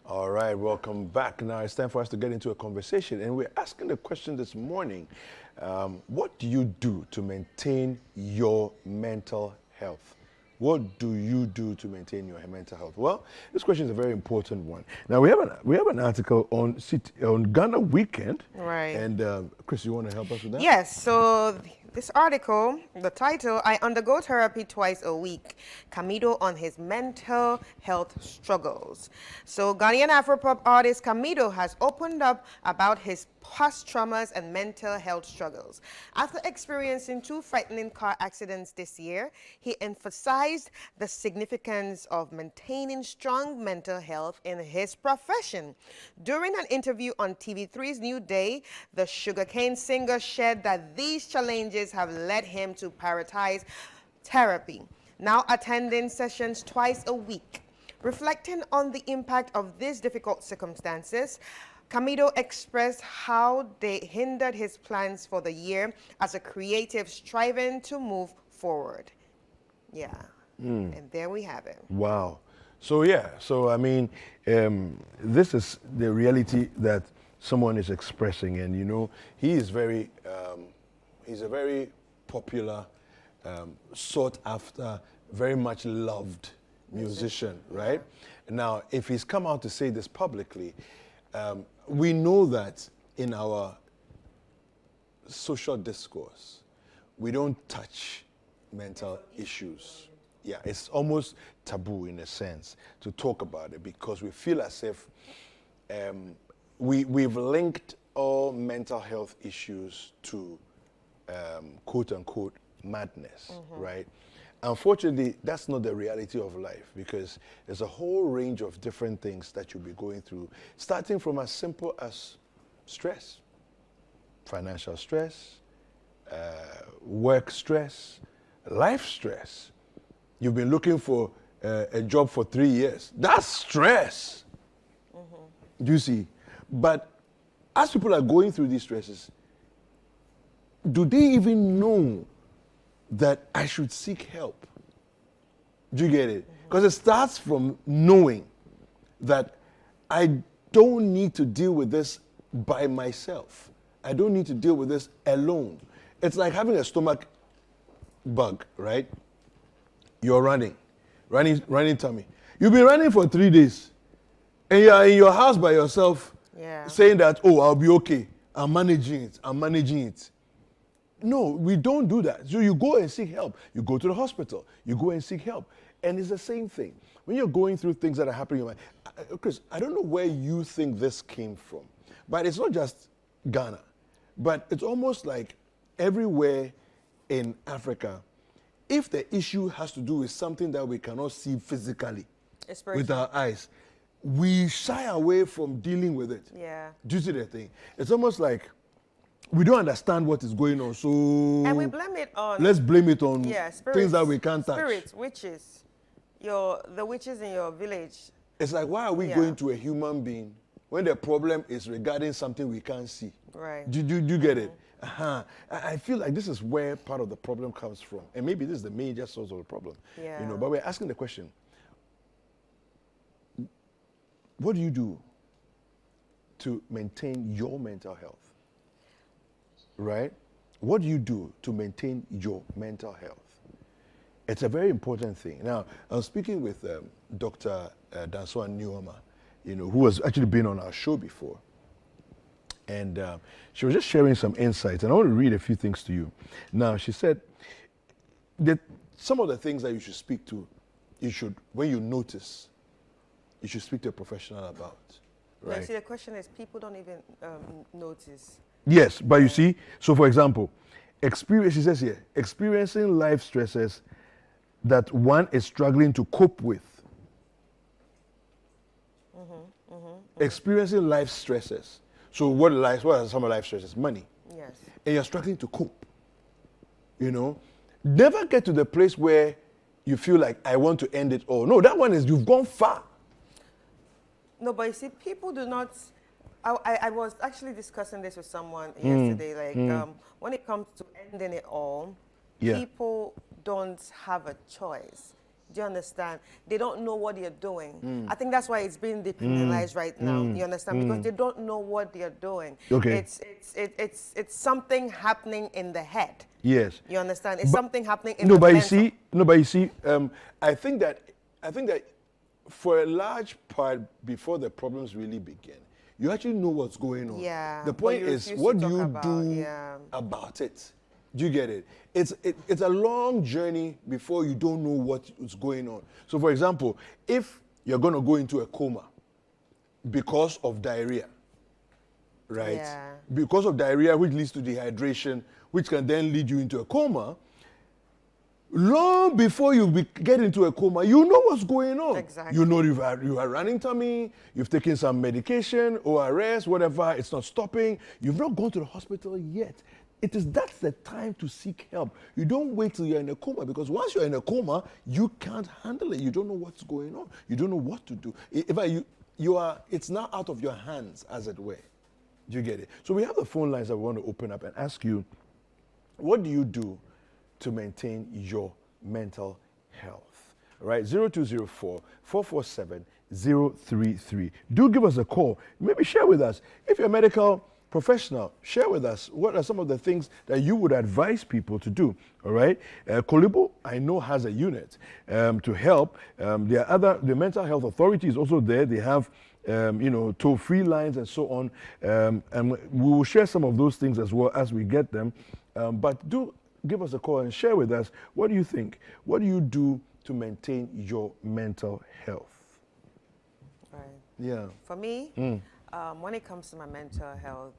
All right, welcome back. Now it's time for us to get into a conversation, and we're asking the question this morning: what do you do to maintain your mental health? What do you do to maintain your mental health? Well, this question is a very important one. Now we have an article on Citi, on Ghana Weekend, Right. and Chris, you want to help us with that? Yes, so this article, the title, I undergo therapy twice a week. Camido on his mental health struggles. So Ghanaian Afropop artist Camido has opened up about his past traumas and mental health struggles. After experiencing two frightening car accidents this year, he emphasized the significance of maintaining strong mental health in his profession. During an interview on TV3's New Day, the sugarcane singer shared that these challenges have led him to prioritize therapy, now attending sessions twice a week. Reflecting on the impact of these difficult circumstances, Camido expressed how they hindered his plans for the year as a creative striving to move forward. Yeah, and there we have it. Wow. So I mean, this is the reality that someone is expressing, and he is he's a very popular, sought after, very much loved musician, right? Now, if he's come out to say this publicly, we know that in our social discourse, we don't touch mental issues. Yeah, it's almost taboo in a sense to talk about it because we feel as if we've linked all mental health issues to quote unquote madness, right? Unfortunately, that's not the reality of life because there's a whole range of different things that you'll be going through, starting from as simple as stress, financial stress, work stress, life stress. You've been looking for a job for 3 years. That's stress. Do you see? But as people are going through these stresses, do they even know that I should seek help? Do you get it? Because it starts from knowing that I don't need to deal with this by myself. I don't need to deal with this alone. It's like having a stomach bug, right? You're running tummy. You've been running for 3 days, and you're in your house by yourself, saying that, oh, I'll be okay. I'm managing it. No, we don't do that. So you go and seek help. You go to the hospital. You go and seek help. And it's the same thing. When you're going through things that are happening in your mind, Chris, I don't know where you think this came from, but it's not just Ghana, but it's almost like everywhere in Africa, if the issue has to do with something that we cannot see physically with our eyes, we shy away from dealing with it. Yeah. Do you see the thing? It's almost like we don't understand what is going on, so And we blame it on. let's blame it on spirits, things that we can't touch. Spirits, witches, the witches in your village. It's like, why are we going to a human being when the problem is regarding something we can't see? Right. Do you get it? I feel like this is where part of the problem comes from, and maybe this is the major source of the problem. Yeah. But we're asking the question: what do you do to maintain your mental health? Right? What do you do to maintain your mental health? It's a very important thing. Now, I was speaking with Dr. Dansoa Newoma, who has actually been on our show before. And she was just sharing some insights, and I want to read a few things to you. Now, she said that some of the things that you should speak to, when you notice, you should speak to a professional about. Right? See, the question is, people don't even notice. Yes, but you see, so for example, she says here, experiencing life stresses that one is struggling to cope with. Experiencing life stresses. So what are some of life stresses? Money. Yes. And you're struggling to cope. Never get to the place where you feel like, I want to end it all. No, that one is, you've gone far. No, but you see, people do not. I was actually discussing this with someone yesterday. When it comes to ending it all, people don't have a choice. Do you understand? They don't know what they're doing. I think that's why it's being decriminalized right now. You understand? Because they don't know what they're doing. Okay. It's something happening in the head. Yes. You understand? It's something happening in No, the but you mental. see, no, but you see, I think that for a large part, before the problems really begin, you actually know what's going on. Yeah, The but point you is, refuse what to do you talk about, do yeah. about it? Do you get it? It's a long journey before you don't know what is going on. So, for example, if you're going to go into a coma because of diarrhea, right? Yeah. Because of diarrhea, which leads to dehydration, which can then lead you into a coma. Long before you get into a coma, you know what's going on. Exactly. You know you are running tummy, you've taken some medication, ORS, whatever, it's not stopping. You've not gone to the hospital yet. That's the time to seek help. You don't wait till you're in a coma, because once you're in a coma, you can't handle it. You don't know what's going on. You don't know what to do. It's now out of your hands, as it were. Do you get it? So we have the phone lines that we want to open up and ask you, what do you do to maintain your mental health? All right, 0204-447-033. Do give us a call. Maybe share with us. If you're a medical professional, share with us what are some of the things that you would advise people to do. All right, Kolibo, I know, has a unit to help. The mental health authority is also there. They have toll-free lines and so on. And we will share some of those things as well as we get them. But do give us a call and share with us, what do you think? What do you do to maintain your mental health? Right. Yeah. For me, when it comes to my mental health,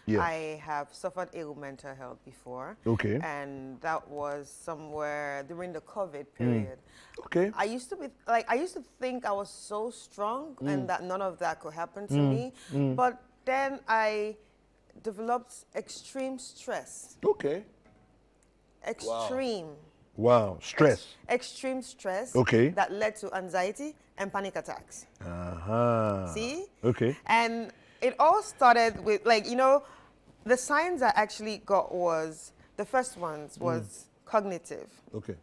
Yes. I have suffered ill mental health before. Okay. And that was somewhere during the COVID period. Okay. I used to think I was so strong and that none of that could happen to me. But then I developed extreme stress. Okay. Extreme. Wow. Stress. Extreme stress. Okay. That led to anxiety and panic attacks. See? Okay. And it all started with, the signs I actually got the first ones was cognitive. Okay.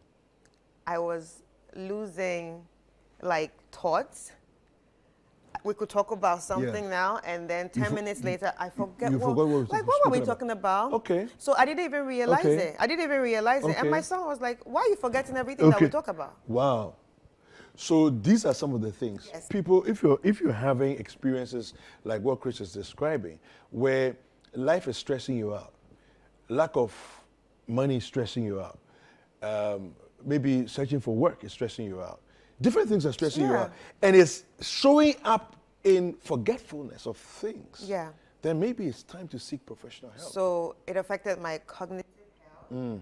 I was losing, thoughts. We could talk about something now, and then 10 minutes later, I forget. You forgot what what were we talking about? Okay. So I didn't even realize it. I didn't even realize it. And my son was like, why are you forgetting everything that we talk about? Wow. So these are some of the things. Yes. People, if you're having experiences like what Chris is describing, where life is stressing you out, lack of money is stressing you out, maybe searching for work is stressing you out. Different things are stressing you out. And it's showing up in forgetfulness of things. Yeah. Then maybe it's time to seek professional help. So it affected my cognitive health. And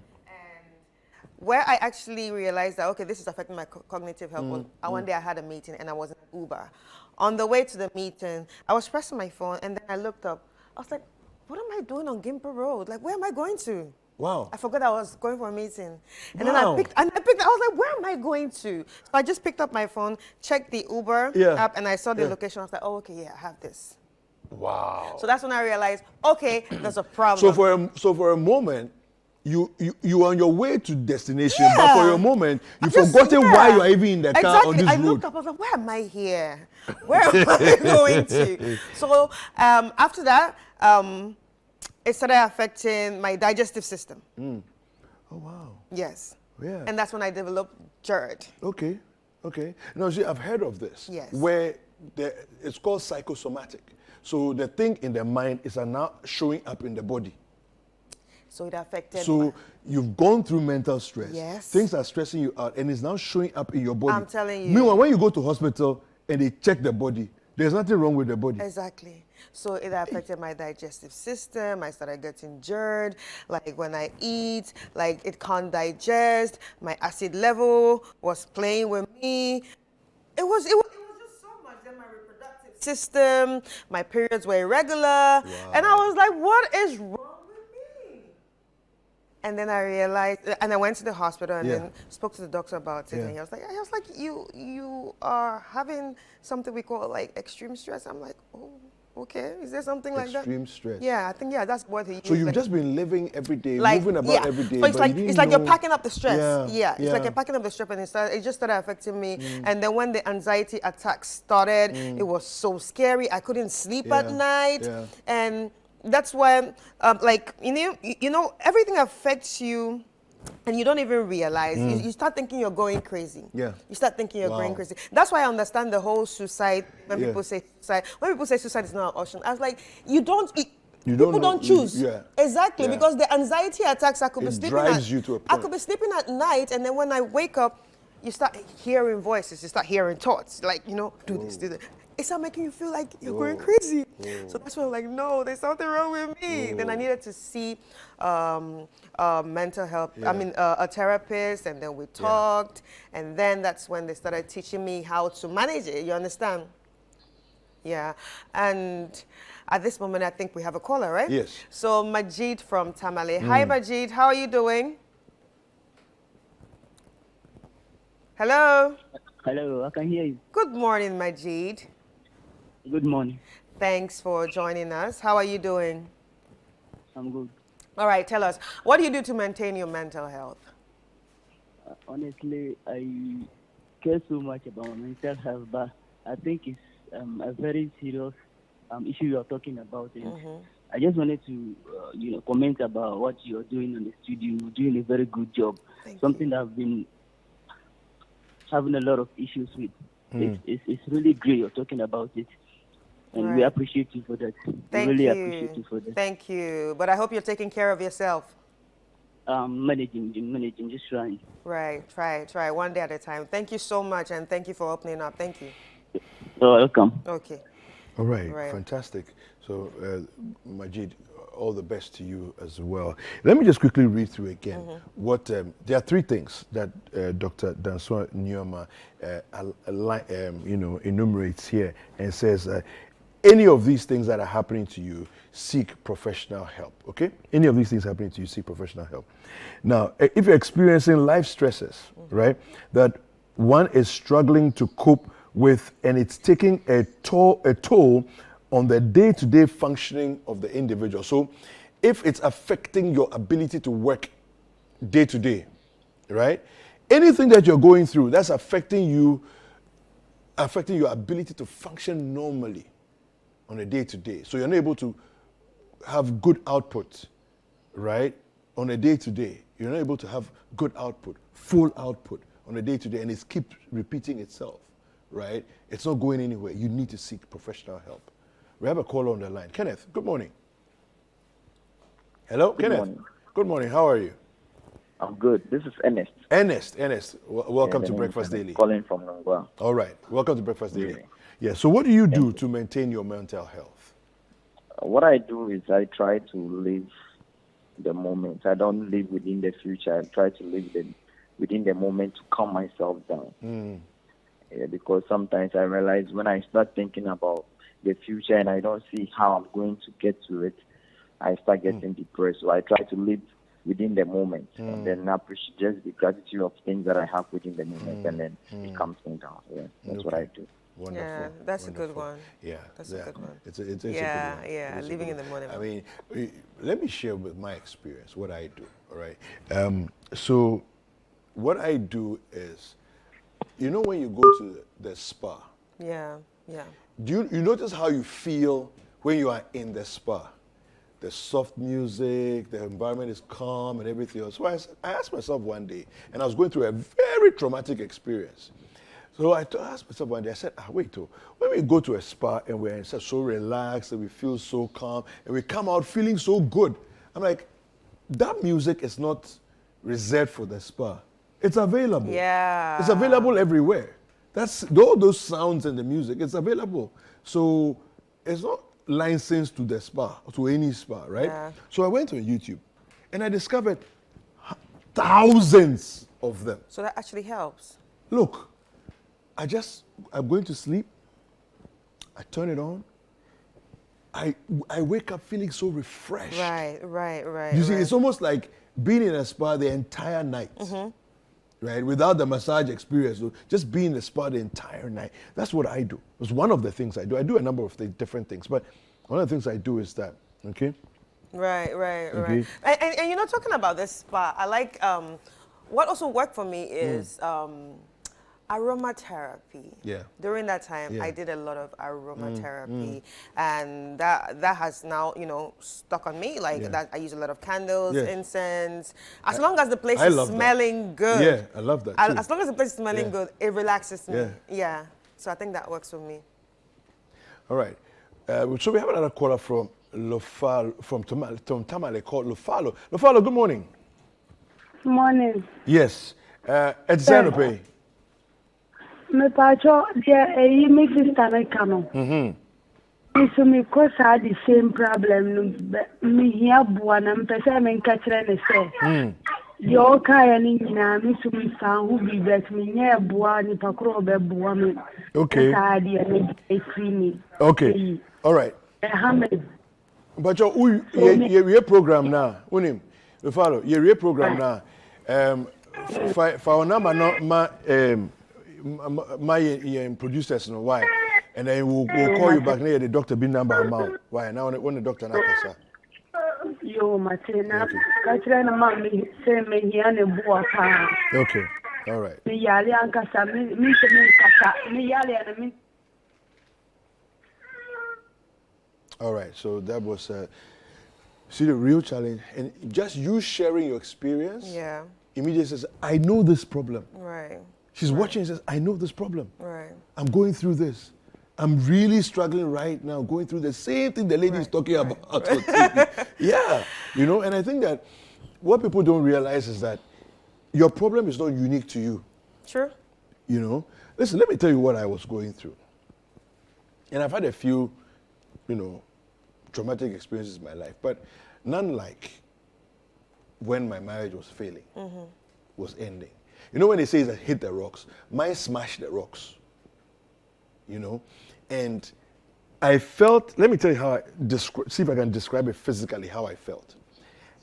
where I actually realized that, okay, this is affecting my cognitive health was one day I had a meeting and I was in Uber. On the way to the meeting, I was pressing my phone and then I looked up. I was like, what am I doing on Gimper Road? Like, where am I going to? Wow. I forgot I was going for a meeting. And then I was like, where am I going to? So I just picked up my phone, checked the Uber app, and I saw the location. I was like, oh, okay, yeah, I have this. Wow. So that's when I realized, okay, there's a problem. So for a moment, you are on your way to destination, but for a moment, you've forgotten why you are even in the car on this road. I looked up, I was like, why am I here? Where am I going to? So after that, it started affecting my digestive system. Oh, wow. Yes. Yeah. And that's when I developed GERD. Okay. No, see, I've heard of this. Yes. Where it's called psychosomatic. So the thing in the mind is now showing up in the body. So it affected So you've gone through mental stress. Yes. Things are stressing you out, and it's now showing up in your body. I'm telling you. Meanwhile, when you go to hospital and they check the body, there's nothing wrong with the body. Exactly. So it affected my digestive system. I started getting GERD. Like when I eat, like it can't digest. My acid level was playing with me. It was just so much. Then my reproductive system, my periods were irregular. Wow. And I was like, what is wrong with me? And then I realized, and I went to the hospital and then spoke to the doctor about it. And he was like, you are having something we call like extreme stress. I'm like, oh. okay, is there something like that? Extreme stress. Yeah, I think, yeah, that's what he used. So you've like, just been living every day, like, moving about yeah. every day. So it's but like you didn't it's like you're know- packing up the stress. Yeah, It's like you're packing up the stress, and it just started affecting me. And then when the anxiety attacks started, it was so scary. I couldn't sleep at Yeah, night, yeah. and that's why, like, you know, everything affects you. And you don't even realize. You start thinking you're going crazy. Yeah. You start thinking you're Wow. going crazy. That's why I understand the whole suicide when Yeah. people say suicide. When people say suicide is not an option, I was like, you don't. You People don't know- don't choose. yeah. Exactly, Yeah. because the anxiety attacks, I could be It sleeping drives you to a I point. could be sleeping at night, and then when I wake up, you start hearing voices, you start hearing thoughts, like, you know, do this, do that. It starts making you feel like you're going crazy. So that's why I'm like, no, there's something wrong with me. Then I needed to see mental health, Yeah. a therapist, and then we talked, and then that's when they started teaching me how to manage it, you understand? Yeah, and at this moment, I think we have a caller, right? Yes. So Majid from Tamale. Hi, Majid. How are you doing? Hello. Hello, I can hear you. Good morning, Majid. Good morning. Thanks for joining us. How are you doing? I'm good. All right, tell us, what do you do to maintain your mental health? Honestly, I care so much about my mental health, but I think it's a very serious issue you are talking about. And I just wanted to, comment about what you're doing in the studio. You're doing a very good job. Thank Something that I've been having a lot of issues with. It's really great you're talking about it. And we Right. appreciate you for that. Thank we really you. appreciate you for that. Thank you. But I hope you're taking care of yourself. Managing, just trying. Right, try one day at a time. Thank you so much, and thank you for opening up. Thank you. You're welcome. Okay. All right, Right. fantastic. So, Majid, all the best to you as well. Let me just quickly read through again what there are three things that Dr. Dansoa Nyoma enumerates here and says any of these things that are happening to you, seek professional help. Okay, any of these things happening to you, seek professional help. Now, if you're experiencing life stresses, right, that one is struggling to cope with, and it's taking a toll on the day-to-day functioning of the individual. So if it's affecting your ability to work day to day, right? Anything that you're going through that's affecting your ability to function normally on a day to day. So you're not able to have good output, right? On a day to day. You're not able to have good output, full output on a day to day, and it keeps repeating itself, right? It's not going anywhere. You need to seek professional help. We have a caller on the line. Kenneth, good morning. Hello, Good Kenneth. morning. Good morning. How are you? I'm good. This is Enes. Ernest, welcome Yeah, to the name is Breakfast Enes, Daily. Calling from Nangwa. All right, welcome to Breakfast Daily. Yeah. Yeah, so what do you do to maintain your mental health? What I do is I try to live the moment. I don't live within the future. I try to live within the moment to calm myself down. Yeah, because sometimes I realize when I start thinking about the future and I don't see how I'm going to get to it, I start getting depressed. So I try to live within the moment and then appreciate just the gratitude of things that I have within the moment, and then it calms me down. Yeah, that's what I do. Wonderful. Yeah, that's a good wonderful. one. Yeah, That's a good one. It's a good Yeah, one. yeah, It's a living good in the one. moment. I mean, let me share with my experience what I do. All right. So, what I do is, you know, when you go to the spa, Yeah. do you notice how you feel when you are in the spa? The soft music, the environment is calm and everything else. So I asked myself one day, and I was going through a very traumatic experience. So I asked myself one day, I said, wait, when we go to a spa and we're so relaxed and we feel so calm and we come out feeling so good, I'm like, that music is not reserved for the spa. It's available. Yeah. It's available everywhere. That's all those sounds and the music, it's available. So it's not licensed to the spa, to any spa, right? Yeah. So I went on YouTube and I discovered thousands of them. So that actually helps. Look, I'm going to sleep. I turn it on. I wake up feeling so refreshed. Right. You see, it's almost like being in a spa the entire night. right? Without the massage experience, so just be in the spa the entire night. That's what I do. It's one of the things I do. I do a number of different things, but one of the things I do is that, okay? Right. Okay. And you know, talking about this spa, I like, what also worked for me is aromatherapy. Yeah. During that time, Yeah. I did a lot of aromatherapy, and that has now, you know, stuck on me. Like Yeah. that, I use a lot of candles, Yes. incense. As long as the place I is love that. smelling good. Yeah, I love that too. As long as the place is smelling Yeah. good, it relaxes me. Yeah. Yeah. So I think that works for me. All right. So we have another caller from Tamale called Lufalo. Lufalo, good morning. Morning. Yes. It's Zanope. Me pacho dia me sister na kano. So me cause had the same problem. Me here bua na mpese me nka kire ne se. Di o kaya ni nyina me so me san hu bi bet me nya bua ni pakro be bua me. Okay. Sa dia me free me. Okay. All right. Hamed. But your program now. Unim. Lufalo, your program now. For number not my producers know why, and then we'll call you back near the doctor bin number amount. Why now when the doctor na kasa. Yo Martina, kachira na mami say me here ne bua pa. Okay. All right. Me yale ankasa me kasa me yale na me. All right. So that was see the real challenge, and just you sharing your experience. Yeah. Immediately says, I know this problem. Right. She's watching and says, I know this problem. Right. I'm going through this. I'm really struggling right now, going through the same thing the lady is talking about on TV. Yeah, you know, and I think that what people don't realize is that your problem is not unique to you. Sure. You know, listen, let me tell you what I was going through. And I've had a few, you know, traumatic experiences in my life, but none like when my marriage was failing, was ending. You know when they say that hit the rocks, mine smashed the rocks. You know, and I felt, let me tell you how see if I can describe it physically, how I felt.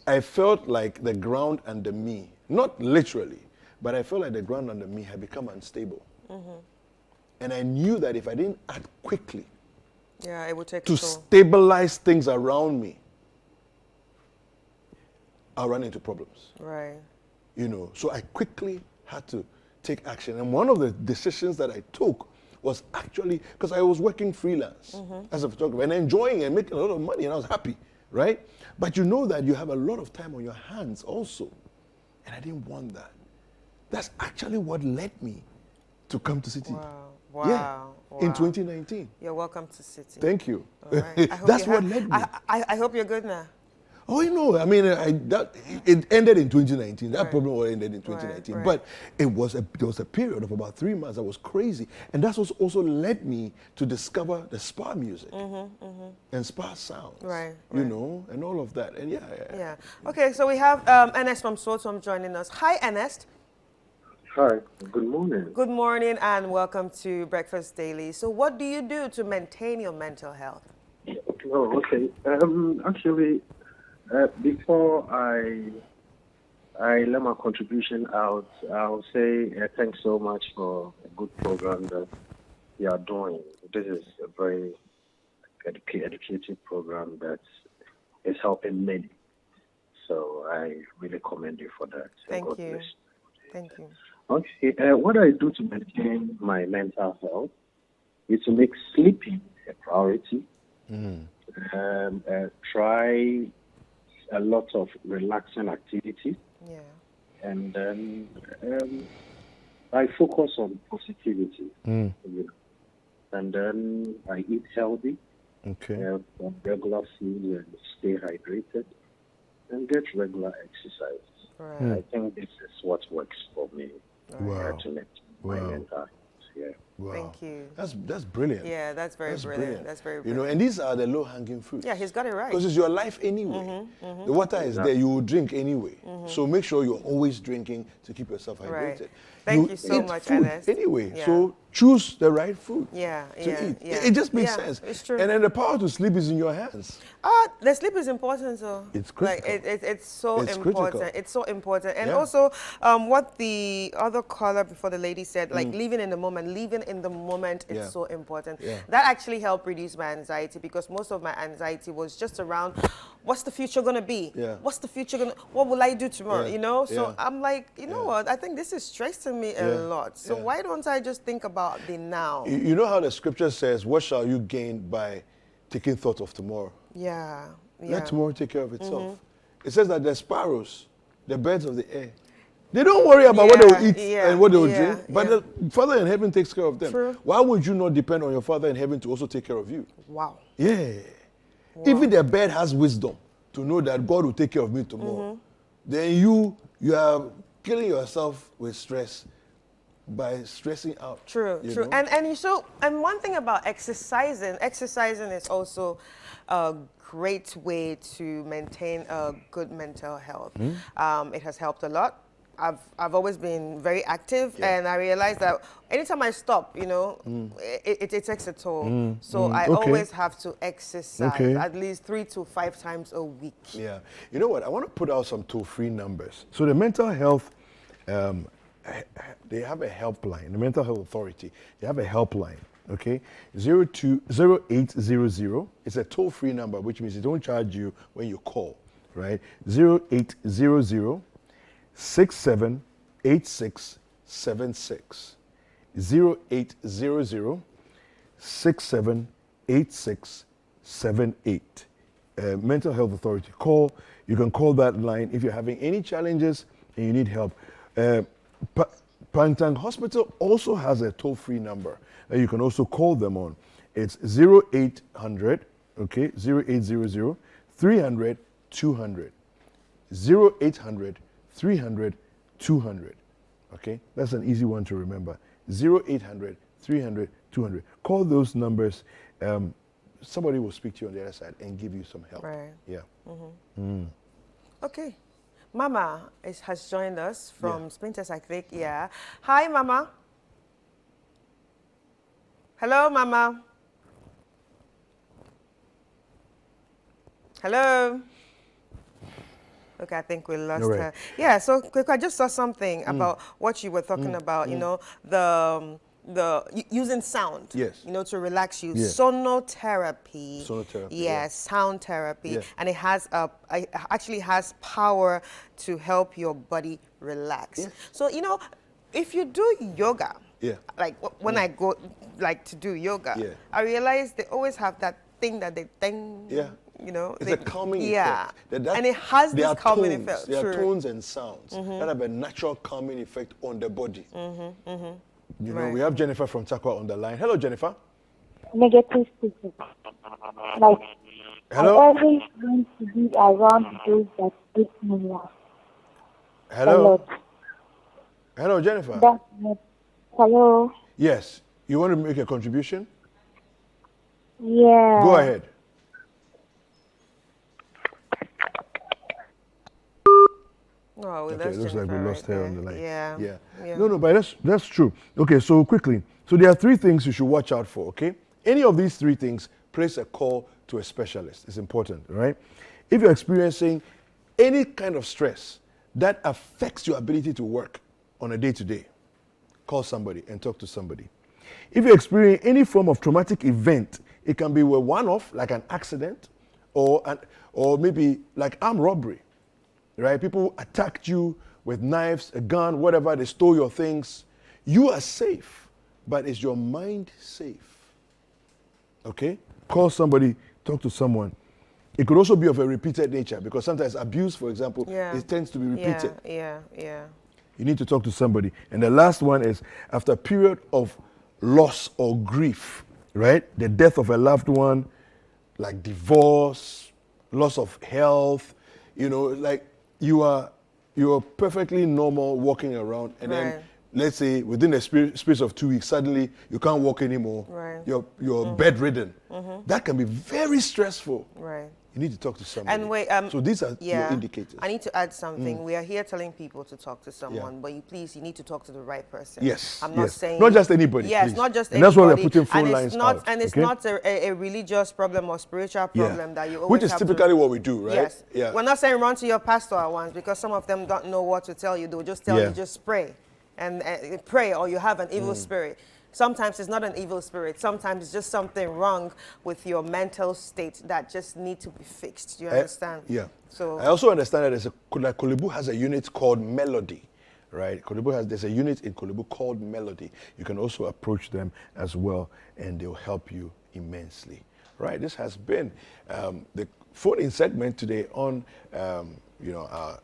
I felt like the ground under me, not literally, but I felt like the ground under me had become unstable. And I knew that if I didn't act quickly Yeah, it would take to a toll. stabilize things around me, I'll run into problems. Right. You know, so I quickly had to take action. And one of the decisions that I took was actually, because I was working freelance as a photographer and enjoying and making a lot of money, and I was happy, right? But you know that you have a lot of time on your hands also. And I didn't want that. That's actually what led me to come to Citi. Wow. Yeah, in 2019. You're welcome to Citi. Thank you. All right. I hope That's you what led me. I hope you're good now. Oh, you know, I mean, it ended in 2019. That Right. problem all ended in 2019. Right. But there was a period of about 3 months that was crazy. And that's what also led me to discover the spa music and spa sounds. Right, You right. know, and all of that. And yeah. Yeah. Okay, so we have Enes from Sotom joining us. Hi, Enes. Hi, good morning. Good morning and welcome to Breakfast Daily. So what do you do to maintain your mental health? Oh, okay. Actually, before I let my contribution out, I'll say thanks so much for a good program that you are doing. This is a very educative program that is helping many. So I really commend you for that. So Thank God you. bless. Thank you. Okay, what I do to maintain my mental health is to make sleeping a priority. Try a lot of relaxing activities, Yeah. and then I focus on positivity. You know. And then I eat healthy, Okay. have regular food, and stay hydrated, and get regular exercise. Right. I think this is what works for me. Wow. To maintain my Wow. mental health. Yeah. Wow. Thank you. That's brilliant. Yeah, that's very brilliant. That's very You brilliant. know, and these are the low-hanging fruits. Yeah, he's got it right. Because it's your life anyway. The water is there, you will drink anyway. So make sure you're always drinking to keep yourself hydrated. Right. Thank you so eat much, food Enes. anyway. Yeah. So choose the right food Yeah, to yeah, eat. yeah. It just makes Yeah, sense. it's true. And then the power to sleep is in your hands. The sleep is important, so It's like critical. it's so It's important. critical. It's so important, and Yeah. also what the other caller before the lady said, like Mm. living in the moment. Living in the moment is Yeah. so important. Yeah. That actually helped reduce my anxiety because most of my anxiety was just around, what's the future gonna be? Yeah. What's the future gonna? What will I do tomorrow? Yeah. You know. So Yeah. I'm like, you know Yeah. what? I think this is stressing me a Yeah. lot. So Yeah. why don't I just think about the now? You know how the scripture says, what shall you gain by taking thought of tomorrow? Yeah. Let tomorrow take care of itself. It says that the sparrows, the birds of the air, they don't worry about what they will eat and what they will drink, but the Father in heaven takes care of them. True. Why would you not depend on your Father in heaven to also take care of you? Wow. Yeah. Even the bird has wisdom to know that God will take care of me tomorrow. Then you are killing yourself with stress by stressing out. True, you true. know? And one thing about exercising is also a great way to maintain a good mental health. It has helped a lot. I've always been very active, and I realized that anytime I stop, you know, it takes a toll. So I always have to exercise at least 3 to 5 times a week. Yeah. You know what? I want to put out some toll-free numbers. So the mental health, they have a helpline. The Mental Health Authority, they have a helpline. Okay, 0800. It's a toll-free number, which means they don't charge you when you call, right? 0800 678676. 0800 678678. Mental Health Authority. You can call that line if you're having any challenges and you need help. Pantang Hospital also has a toll-free number that you can also call them on. It's 0800, okay, 0800 300 200. 0800 300 200. Okay, that's an easy one to remember. 0800 300 200. Call those numbers. Somebody will speak to you on the other side and give you some help. Right. Yeah. Okay. Mama has joined us from Splinters, I think. Yeah. Hi, Mama. Hello, Mama. Hello. Okay, I think we lost her. Yeah, so I just saw something about what you were talking about, you know, the using sound, Yes. you know, to relax you. Yes. Sonotherapy. Sonotherapy, Yes, sound therapy. Yes. And it actually has power to help your body relax. Yes. So, you know, if you do yoga, like when I go like to do yoga, I realize they always have that thing that they think, you know. It's a calming effect. effect. And it has this calming tones, effect. There are True. tones and sounds that have a natural calming effect on the body. You know, Right. we have Jennifer from Takwa on the line. Hello, Jennifer. Negative thinking. Like, Hello? I always want to be around those that make me laugh. Hello? Hello, Jennifer. Hello? Yes. You want to make a contribution? Yeah. Go ahead. Oh, Okay, it looks like we lost her on the line. Yeah. No, but that's true. Okay, so quickly. So there are 3 things you should watch out for, okay? Any of these 3 things, place a call to a specialist. It's important, right? If you're experiencing any kind of stress that affects your ability to work on a day-to-day, call somebody and talk to somebody. If you're experiencing any form of traumatic event, it can be a one-off, like an accident, or maybe like armed robbery, right? People attacked you with knives, a gun, whatever, they stole your things. You are safe, but is your mind safe? Okay? Call somebody, talk to someone. It could also be of a repeated nature because sometimes abuse, for example, it tends to be repeated. Yeah. You need to talk to somebody. And the last one is after a period of loss or grief, right? The death of a loved one, like divorce, loss of health, you know, like you are perfectly normal walking around and then let's say within a space of 2 weeks, suddenly you can't walk anymore. Right. You're bedridden. That can be very stressful. Right. You need to talk to somebody. And wait, so these are your indicators. I need to add something. We are here telling people to talk to someone, but you need to talk to the right person. Yes. I'm not saying not just anybody. Yes, please. not just and anybody. that's why we're putting phone and lines it's not, out. And it's okay? not a religious problem or spiritual problem that you always Which is have typically to, what we do, right? Yes. Yeah. We're not saying run to your pastor at once because some of them don't know what to tell you. They'll just tell you just pray and pray, or you have an evil spirit. Sometimes it's not an evil spirit. Sometimes it's just something wrong with your mental state that just need to be fixed. Do you understand? Yeah. So I also understand that Kolebu has a unit called Melody, right? There's a unit in Kolebu called Melody. You can also approach them as well, and they'll help you immensely. Right. This has been the phone-in segment today on our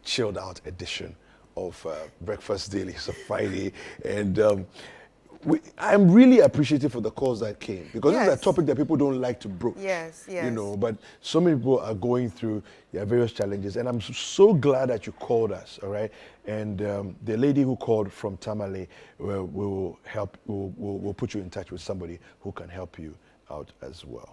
chilled out edition of Breakfast Daily. It's a Friday, and I'm really appreciative for the calls that came, because this is a topic that people don't like to broach. Yes. But so many people are going through their various challenges, and I'm so glad that you called us, all right? And the lady who called from Tamale will help, will put you in touch with somebody who can help you out as well.